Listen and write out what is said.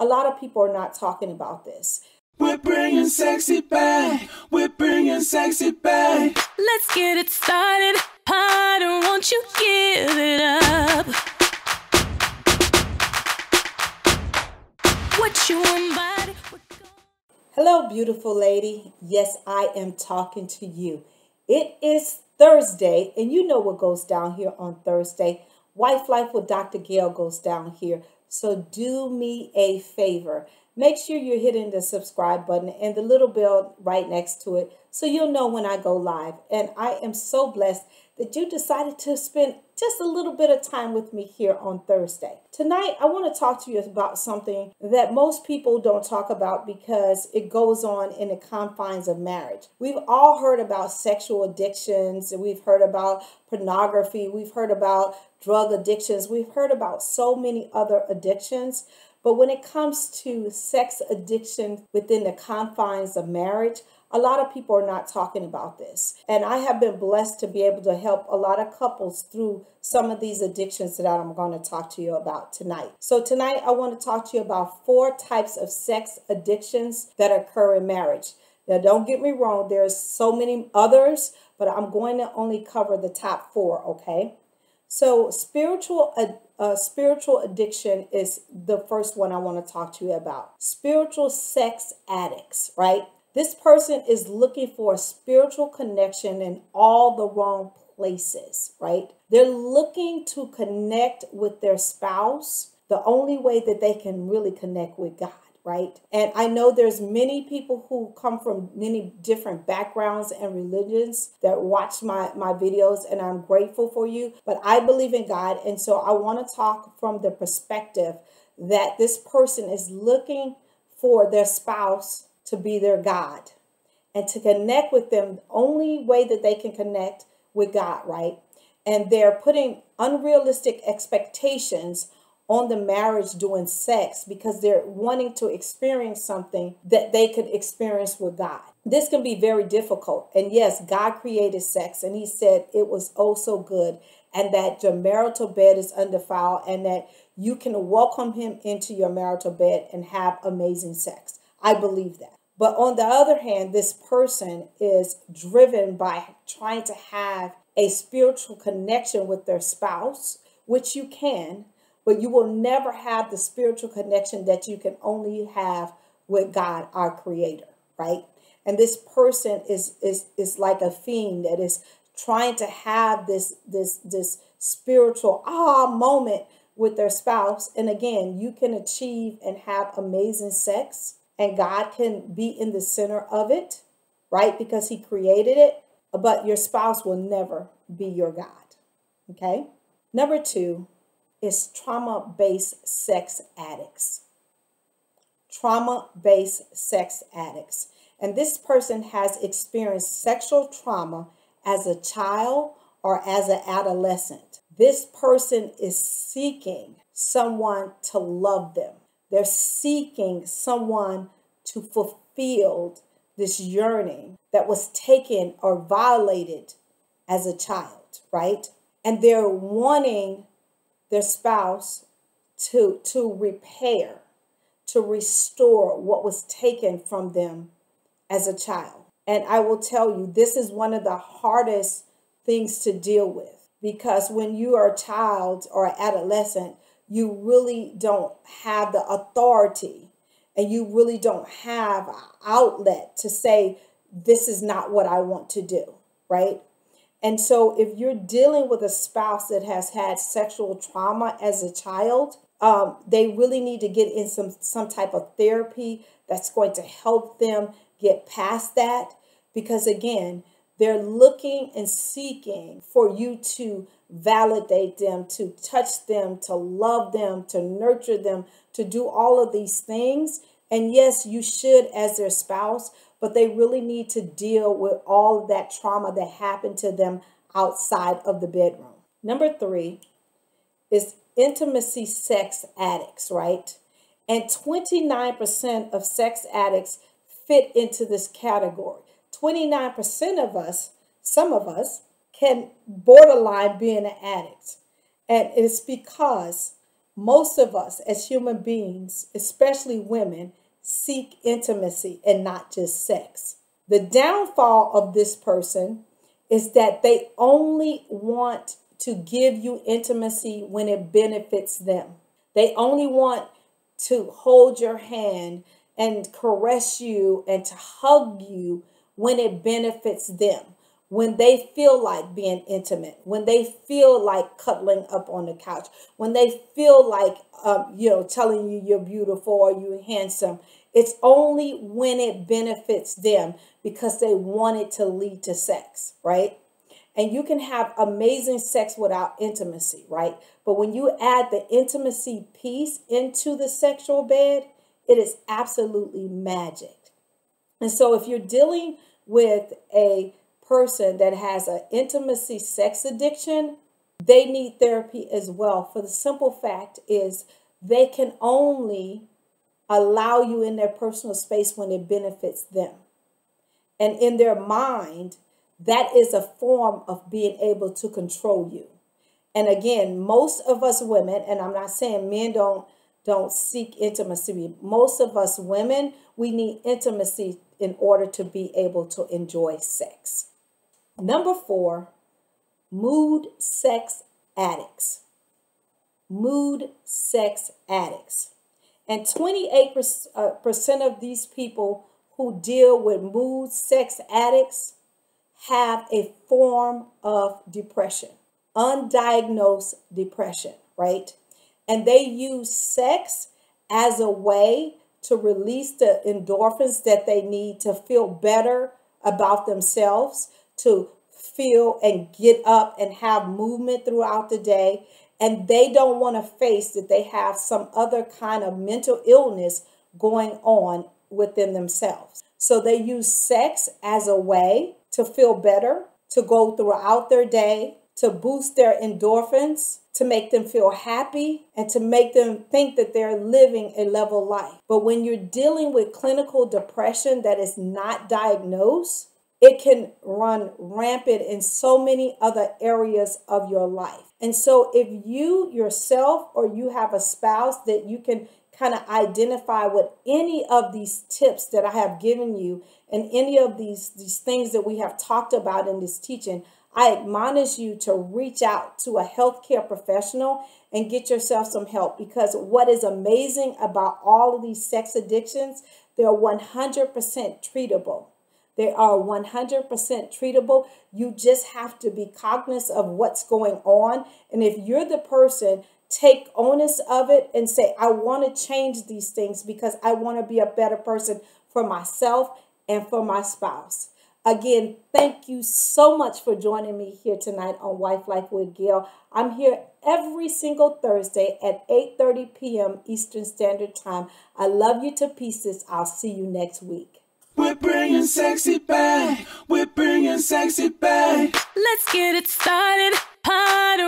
A lot of people are not talking about this. We're bringing sexy back. We're bringing sexy back. Let's get it started. Harder, won't you give it up? What you invited. Hello, beautiful lady. Yes, I am talking to you. It is Thursday, and you know what goes down here on Thursday. Wife Life with Dr. Gail goes down here. So do me a favor. Make sure you're hitting the subscribe button and the little bell right next to it so you'll know when I go live. And I am so blessed that you decided to spend just a little bit of time with me here on Thursday. Tonight, I want to talk to you about something that most people don't talk about because it goes on in the confines of marriage. We've all heard about sexual addictions, and we've heard about pornography, we've heard about drug addictions, we've heard about so many other addictions. But when it comes to sex addiction within the confines of marriage, a lot of people are not talking about this. And I have been blessed to be able to help a lot of couples through some of these addictions that I'm going to talk to you about tonight. So tonight, I want to talk to you about 4 types of sex addictions that occur in marriage. Now, don't get me wrong, there's so many others, but I'm going to only cover the top 4, okay? So spiritual addiction is the first one I want to talk to you about. Spiritual sex addicts, right? This person is looking for a spiritual connection in all the wrong places, right? They're looking to connect with their spouse the only way that they can really connect with God, right? And I know there's many people who come from many different backgrounds and religions that watch my videos, and I'm grateful for you, but I believe in God. And so I want to talk from the perspective that this person is looking for their spouse to be their God and to connect with them the only way that they can connect with God, right? And they're putting unrealistic expectations on the marriage doing sex because they're wanting to experience something that they could experience with God. This can be very difficult. And yes, God created sex and he said it was oh so good, and that your marital bed is undefiled and that you can welcome him into your marital bed and have amazing sex. I believe that. But on the other hand, this person is driven by trying to have a spiritual connection with their spouse, which you can, but you will never have the spiritual connection that you can only have with God, our creator, right? And this person is like a fiend that is trying to have this spiritual moment with their spouse. And again, you can achieve and have amazing sex, and God can be in the center of it, right? Because he created it, but your spouse will never be your God, okay? Number 2 is trauma-based sex addicts. Trauma-based sex addicts. And this person has experienced sexual trauma as a child or as an adolescent. This person is seeking someone to love them. They're seeking someone to fulfill this yearning that was taken or violated as a child, right? And they're wanting their spouse to repair, to restore what was taken from them as a child. And I will tell you, this is one of the hardest things to deal with, because when you are a child or an adolescent, you really don't have the authority and you really don't have an outlet to say, this is not what I want to do, right? And so if you're dealing with a spouse that has had sexual trauma as a child, they really need to get in some type of therapy that's going to help them get past that. Because again, they're looking and seeking for you to validate them, to touch them, to love them, to nurture them, to do all of these things. And yes, you should as their spouse, but they really need to deal with all of that trauma that happened to them outside of the bedroom. Number 3 is intimacy sex addicts, right? And 29% of sex addicts fit into this category. 29% of us, some of us, can borderline being an addict. And it's because Most of us as human beings, especially women, seek intimacy and not just sex. The downfall of this person is that they only want to give you intimacy when it benefits them. They only want to hold your hand and caress you and to hug you when it benefits them, when they feel like being intimate, when they feel like cuddling up on the couch, when they feel like, telling you you're beautiful or you're handsome. It's only when it benefits them because they want it to lead to sex, right? And you can have amazing sex without intimacy, right? But when you add the intimacy piece into the sexual bed, it is absolutely magic. And so if you're dealing with a person that has an intimacy sex addiction, they need therapy as well. For the simple fact is they can only allow you in their personal space when it benefits them. And in their mind, that is a form of being able to control you. And again, most of us women, and I'm not saying men don't seek intimacy. Most of us women, we need intimacy in order to be able to enjoy sex. Number 4, mood sex addicts. Mood sex addicts. And 28% of these people who deal with mood sex addicts have a form of depression, undiagnosed depression, right? And they use sex as a way to release the endorphins that they need to feel better about themselves, to feel and get up and have movement throughout the day. And they don't want to face that they have some other kind of mental illness going on within themselves. So they use sex as a way to feel better, to go throughout their day, to boost their endorphins, to make them feel happy, and to make them think that they're living a level life. But when you're dealing with clinical depression that is not diagnosed, it can run rampant in so many other areas of your life. And so if you yourself or you have a spouse that you can kind of identify with any of these tips that I have given you and any of these things that we have talked about in this teaching, I admonish you to reach out to a healthcare professional and get yourself some help, because what is amazing about all of these sex addictions, they're 100% treatable. They are 100% treatable. You just have to be cognizant of what's going on. And if you're the person, take onus of it and say, I want to change these things because I want to be a better person for myself and for my spouse. Again, thank you so much for joining me here tonight on Wife Life with Gail. I'm here every single Thursday at 8:30 p.m. Eastern Standard Time. I love you to pieces. I'll see you next week. We're bringing sexy back. We're bringing sexy back. Let's get it started. Party